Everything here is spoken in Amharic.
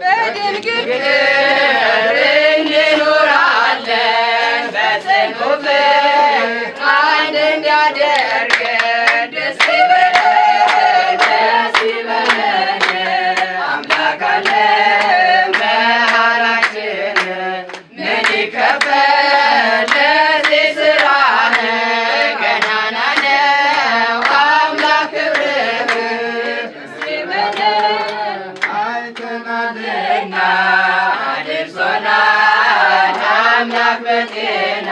በድንግል ክብር እንኖራለን በጽኑ ፍቅር አንድ እንዲያደርገን ደስ ይበለን ደስ ይበለን አምላካችን መሃላችን ምን ይከፈል ለዚህ ሥራህ ገናና ነው አምላክ ክብርህ ደስ ይበለን አይተናልና አድርሶናል አምላክ በጤና